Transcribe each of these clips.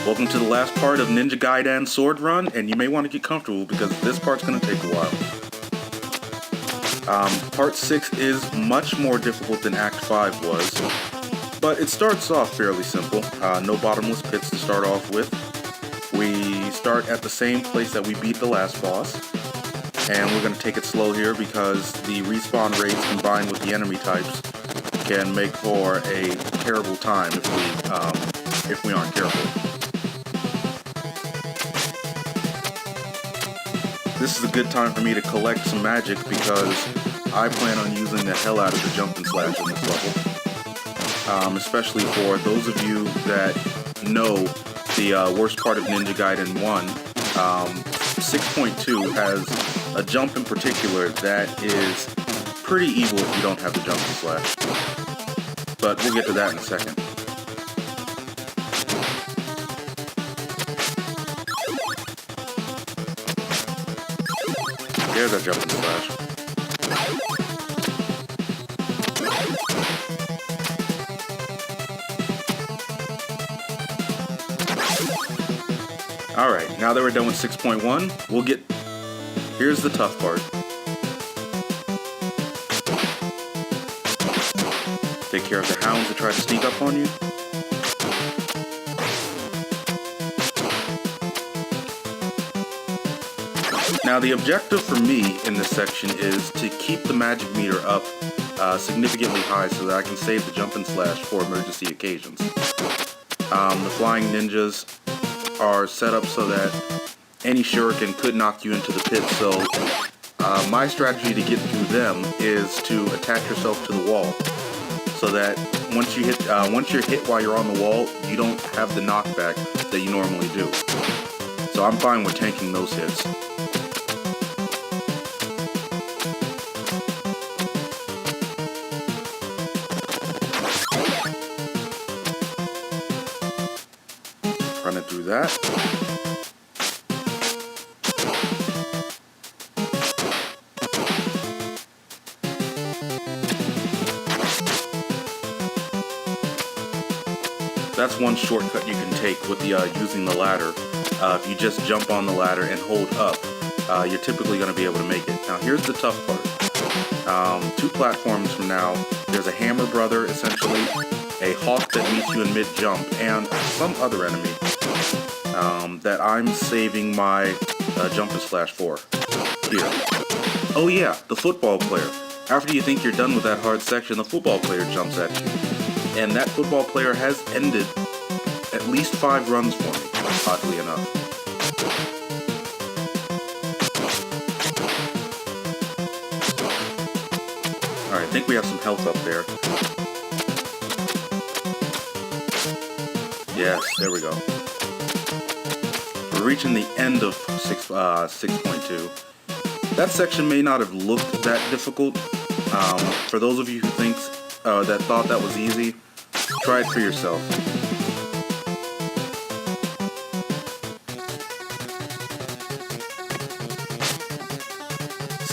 Welcome to the last part of Ninja Gaiden Sword Run, and you may want to get comfortable because this part's going to take a while. Part 6 is much more difficult than Act 5 was, but it starts off fairly simple. No bottomless pits to start off with. We start at the same place that we beat the last boss, and we're going to take it slow here because the respawn rates combined with the enemy types can make for a terrible time if we aren't careful. This is a good time for me to collect some magic because I plan on using the hell out of the jump and slash in this level. Especially for those of you that know the worst part of Ninja Gaiden 1, 6.2 has a jump in particular that is pretty evil if you don't have the jump and slash. But we'll get to that in a second. There's that jump and slash. Alright, now that we're done with 6.1, we'll get... Here's the tough part. Take care of the hounds that try to sneak up on you. Now the objective for me in this section is to keep the magic meter up significantly high so that I can save the jump and slash for emergency occasions. The flying ninjas are set up so that any shuriken could knock you into the pit, so my strategy to get through them is to attach yourself to the wall so that once you're hit while you're on the wall, you don't have the knockback that you normally do. So I'm fine with tanking those hits. Running through that. That's one shortcut you can take with the using the ladder. If you just jump on the ladder and hold up, you're typically going to be able to make it. Now here's the tough part. 2 platforms from now, there's a hammer brother essentially, a hawk that meets you in mid-jump, and some other enemy that I'm saving my jump and slash for. Here. Oh yeah, the football player. After you think you're done with that hard section, the football player jumps at you. And that football player has ended at least 5 runs for me, oddly enough. Alright, I think we have some health up there. Yes, there we go. We're reaching the end of 6.2. That section may not have looked that difficult. For those of you who that thought that was easy, try it for yourself.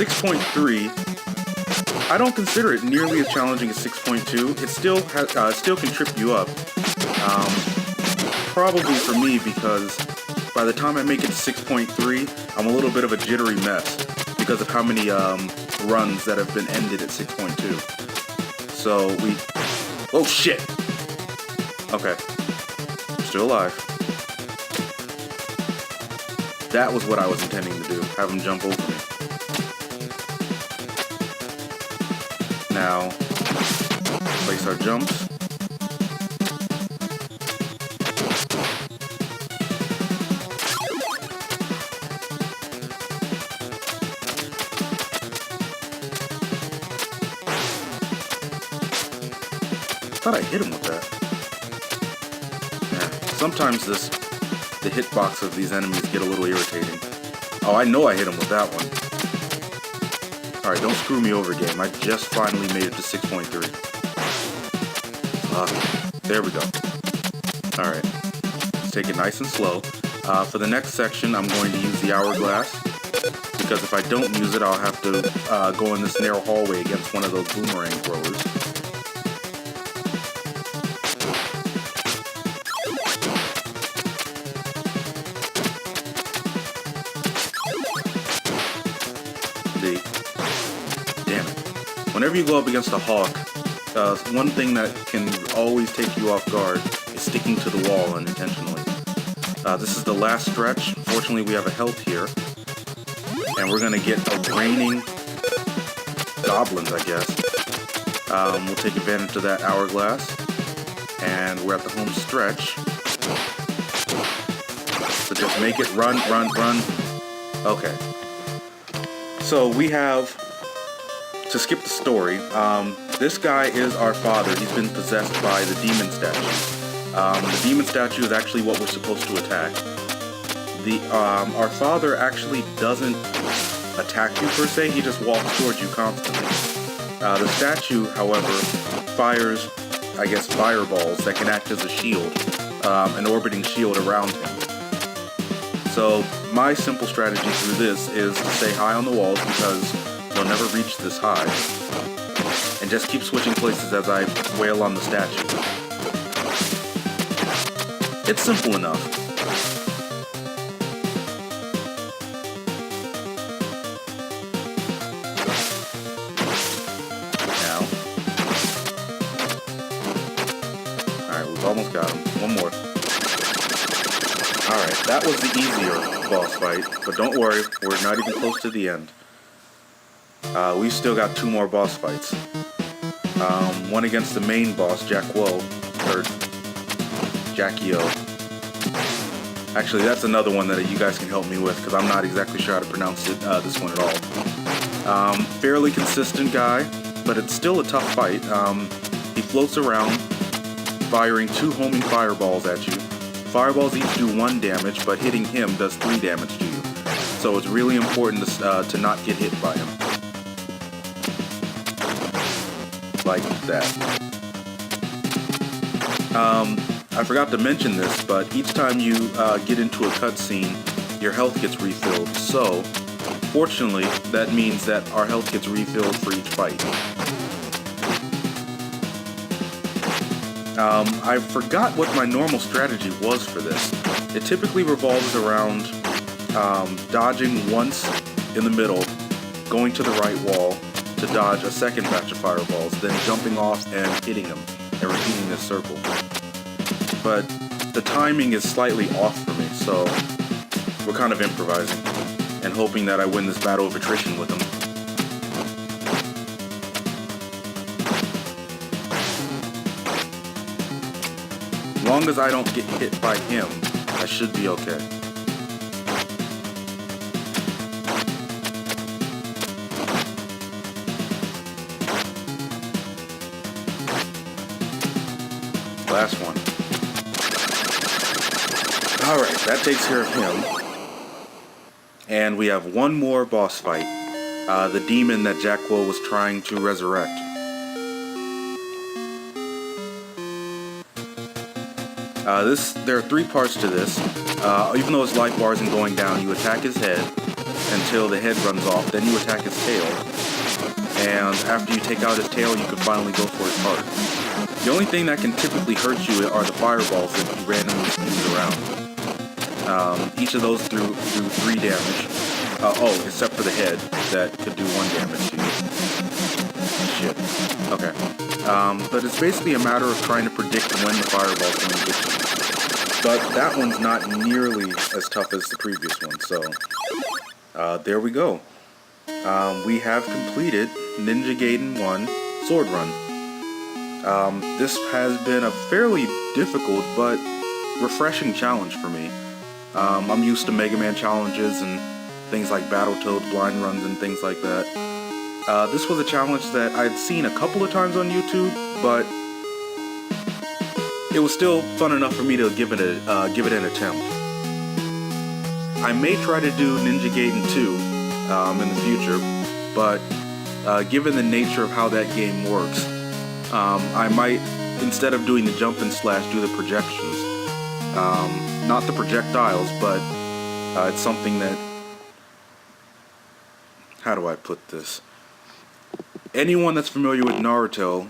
.3, I don't consider it nearly as challenging as 6.2. It still can trip you up. Probably for me because by the time I make it to 6.3, I'm a little bit of a jittery mess because of how many runs that have been ended at 6.2. So oh shit! Okay. I'm still alive. That was what I was intending to do. Have him jump over me. Now, place our jumps. I thought I hit him with that. Yeah. Sometimes the hitbox of these enemies get a little irritating. Oh, I know I hit him with that one. Alright, don't screw me over, game. I just finally made it to 6.3. There we go. Alright. Let's take it nice and slow. For the next section, I'm going to use the hourglass. Because if I don't use it, I'll have to go in this narrow hallway against one of those boomerang throwers. whenever you go up against a hawk, one thing that can always take you off guard is sticking to the wall unintentionally. This is the last stretch. Fortunately, we have a health here. And we're going to get a raining goblins, I guess. We'll take advantage of that hourglass. And we're at the home stretch. So just make it run, run, run. Okay. So we have, to skip the story, this guy is our father. He's been possessed by the demon statue. The demon statue is actually what we're supposed to attack. Our father actually doesn't attack you per se, he just walks towards you constantly. The statue, however, fires, I guess, fireballs that can act as a shield, an orbiting shield around him. So my simple strategy through this is to stay high on the walls because they'll never reach this high, and just keep switching places as I wail on the statue. It's simple enough. Now. Alright, we've almost got him. One more. Alright, that was the easier boss fight, but don't worry, we're not even close to the end. We've still got 2 more boss fights. One against the main boss, Jackie-O. Actually, that's another one that you guys can help me with, because I'm not exactly sure how to pronounce it, this one at all. Fairly consistent guy, but it's still a tough fight. He floats around, firing 2 homing fireballs at you. Fireballs each do 1 damage, but hitting him does 3 damage to you. So it's really important to not get hit by him. Like that. I forgot to mention this, but each time you get into a cutscene, your health gets refilled. So, fortunately, that means that our health gets refilled for each fight. I forgot what my normal strategy was for this. It typically revolves around dodging once in the middle, going to the right wall to dodge a second batch of fireballs, then jumping off and hitting them, and repeating this circle. But the timing is slightly off for me, so we're kind of improvising and hoping that I win this battle of attrition with him. As long as I don't get hit by him, I should be okay. Last one. Alright, that takes care of him. And we have one more boss fight. The demon that Jacko was trying to resurrect. There are 3 parts to this. Even though his life bar isn't going down, you attack his head until the head runs off. Then you attack his tail. And after you take out his tail, you can finally go for his heart. The only thing that can typically hurt you are the fireballs that you randomly use around. Each of those do 3 damage. Except for the head, that could do 1 damage to you. Shit. Okay. But it's basically a matter of trying to predict when the fireball's going to get you. But that one's not nearly as tough as the previous one, so there we go. We have completed Ninja Gaiden 1 Sword Run. This has been a fairly difficult but refreshing challenge for me. I'm used to Mega Man challenges and things like Battletoads, blind runs, and things like that. This was a challenge that I'd seen a couple of times on YouTube, but it was still fun enough for me to give it an attempt. I may try to do Ninja Gaiden 2 in the future, but given the nature of how that game works, I might, instead of doing the jump and slash, do the projections. Not the projectiles, but it's something that... How do I put this? Anyone that's familiar with Naruto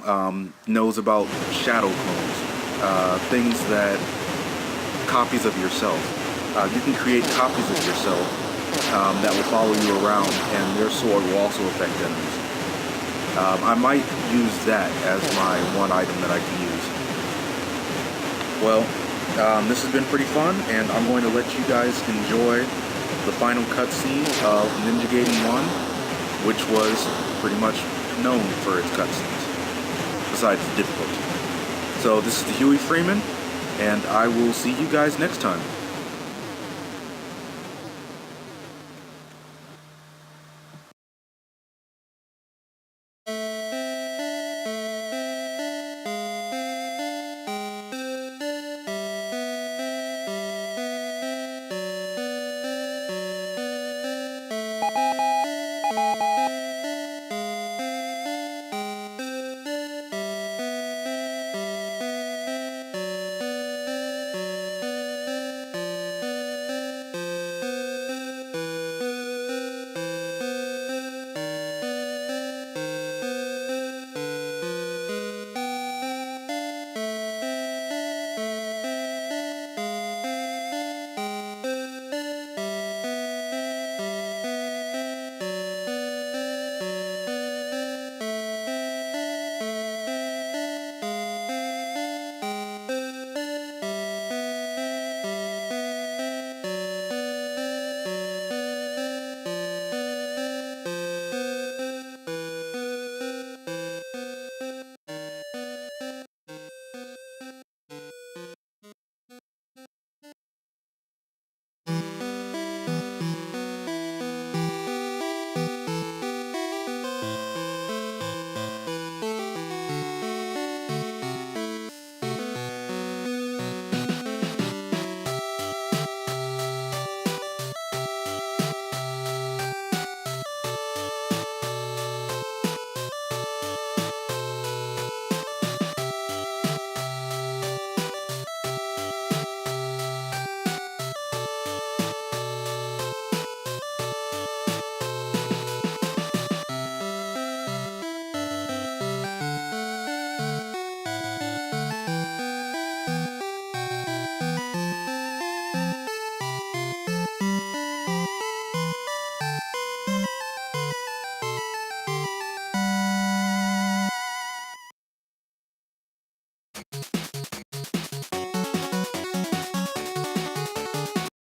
knows about shadow clones. Things that... copies of yourself. You can create copies of yourself that will follow you around, and their sword will also affect enemies. I might use that as my one item that I can use. Well, this has been pretty fun, and I'm going to let you guys enjoy the final cutscene of Ninja Gaiden 1, which was pretty much known for its cutscenes, besides the difficulty. So this is the Huey Freeman, and I will see you guys next time.